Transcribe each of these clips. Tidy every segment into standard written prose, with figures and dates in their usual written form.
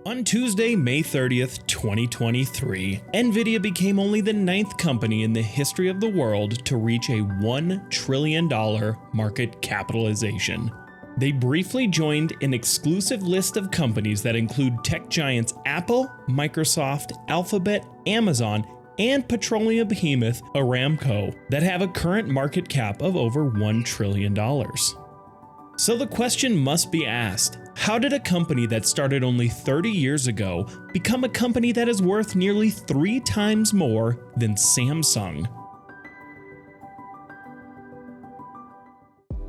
On Tuesday, May 30th, 2023, Nvidia became only the 9th company in the history of the world to reach a $1 trillion market capitalization. They briefly joined an exclusive list of companies that include tech giants Apple, Microsoft, Alphabet, Amazon, and petroleum behemoth Aramco that have a current market cap of over $1 trillion. So the question must be asked, how did a company that started only 30 years ago become a company that is worth nearly 3 times more than Samsung?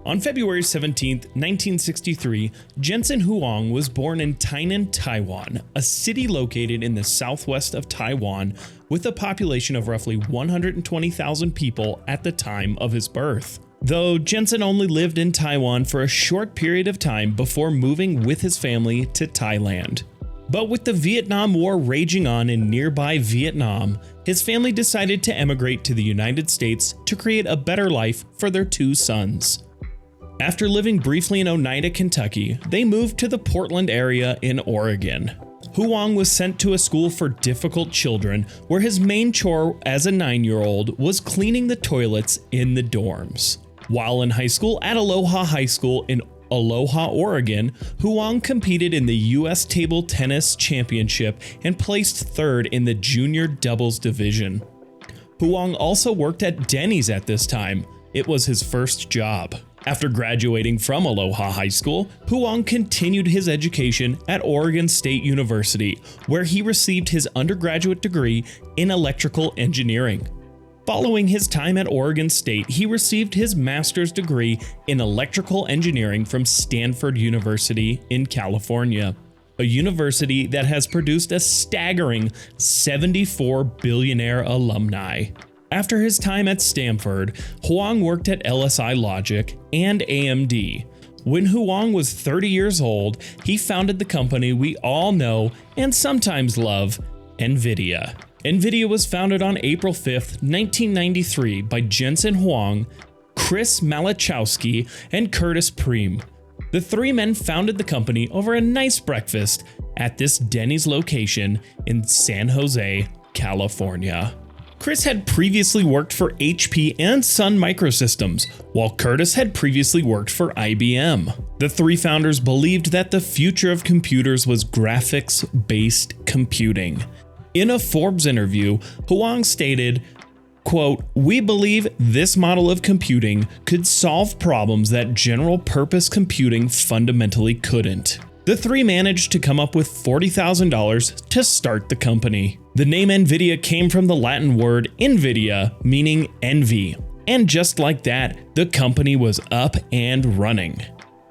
On February 17, 1963, Jensen Huang was born in Tainan, Taiwan, a city located in the southwest of Taiwan with a population of roughly 120,000 people at the time of his birth. Though Jensen only lived in Taiwan for a short period of time before moving with his family to Thailand. But with the Vietnam War raging on in nearby Vietnam, his family decided to emigrate to the United States to create a better life for their 2 sons. After living briefly in Oneida, Kentucky, they moved to the Portland area in Oregon. Huang was sent to a school for difficult children where his main chore as a 9-year-old was cleaning the toilets in the dorms. While in high school at Aloha High School in Aloha, Oregon, Huang competed in the U.S. Table Tennis Championship and placed 3rd in the junior doubles division. Huang also worked at Denny's at this time. It was his first job. After graduating from Aloha High School, Huang continued his education at Oregon State University, where he received his undergraduate degree in electrical engineering. Following his time at Oregon State, he received his master's degree in electrical engineering from Stanford University in California, a university that has produced a staggering 74 billionaire alumni. After his time at Stanford, Huang worked at LSI Logic and AMD. When Huang was 30 years old, he founded the company we all know and sometimes love, Nvidia. Nvidia was founded on April 5, 1993 by Jensen Huang, Chris Malachowski, and Curtis Preem. The 3 men founded the company over a nice breakfast at this Denny's location in San Jose, California. Chris had previously worked for HP and Sun Microsystems, while Curtis had previously worked for IBM. The 3 founders believed that the future of computers was graphics-based computing. In a Forbes interview, Huang stated, quote, "We believe this model of computing could solve problems that general-purpose computing fundamentally couldn't." The 3 managed to come up with $40,000 to start the company. The name Nvidia came from the Latin word invidia, meaning envy. And just like that, the company was up and running.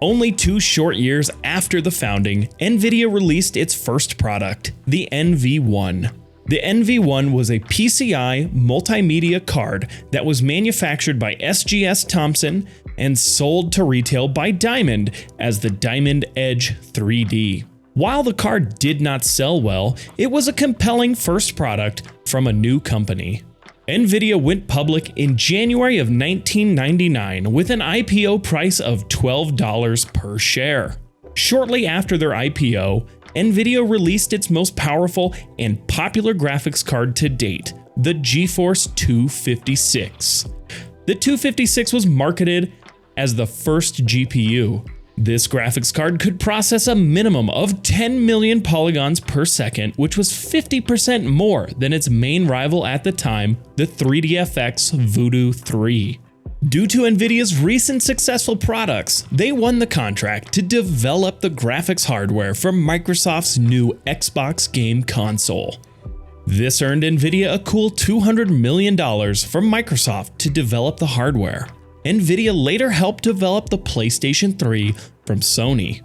Only 2 short years after the founding, Nvidia released its first product, the NV1. The NV1 was a PCI multimedia card that was manufactured by SGS Thompson and sold to retail by Diamond as the Diamond Edge 3D. While the card did not sell well, it was a compelling first product from a new company. Nvidia went public in January of 1999 with an IPO price of $12 per share. Shortly after their IPO, Nvidia released its most powerful and popular graphics card to date, the GeForce 256. The 256 was marketed as the first GPU. This graphics card could process a minimum of 10 million polygons per second, which was 50% more than its main rival at the time, the 3DFX Voodoo 3. Due to Nvidia's recent successful products, they won the contract to develop the graphics hardware for Microsoft's new Xbox game console. This earned Nvidia a cool $200 million from Microsoft to develop the hardware. Nvidia later helped develop the PlayStation 3 from Sony.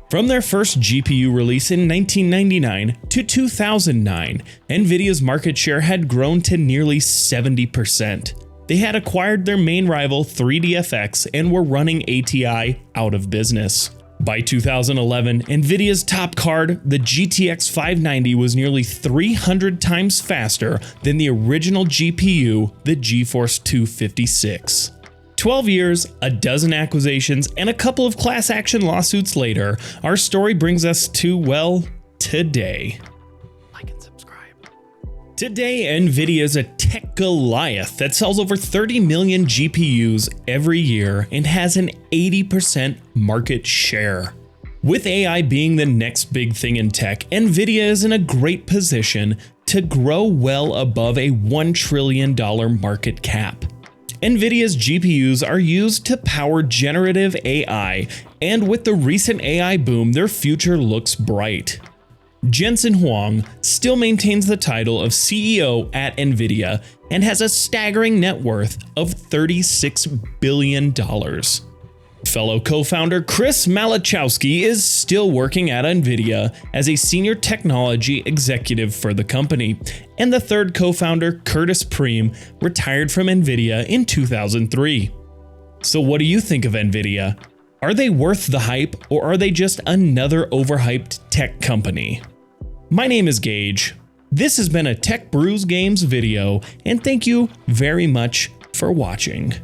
From their first GPU release in 1999 to 2009, Nvidia's market share had grown to nearly 70%. They had acquired their main rival 3DFX and were running ATI out of business. By 2011, Nvidia's top card, the GTX 590, was nearly 300 times faster than the original GPU, the GeForce 256. 12 years, a dozen acquisitions, and a couple of class action lawsuits later, our story brings us to, well, today. Like and subscribe. Today, Nvidia is a tech Goliath that sells over 30 million GPUs every year and has an 80% market share. With AI being the next big thing in tech, Nvidia is in a great position to grow well above a $1 trillion market cap. Nvidia's GPUs are used to power generative AI, and with the recent AI boom, their future looks bright. Jensen Huang still maintains the title of CEO at Nvidia and has a staggering net worth of $36 billion. Fellow co-founder Chris Malachowski is still working at Nvidia as a senior technology executive for the company, and the third co-founder, Curtis Preem, retired from Nvidia in 2003. So what do you think of Nvidia? Are they worth the hype, or are they just another overhyped tech company? My name is Gage. This has been a TechBrewsGames video, and thank you very much for watching.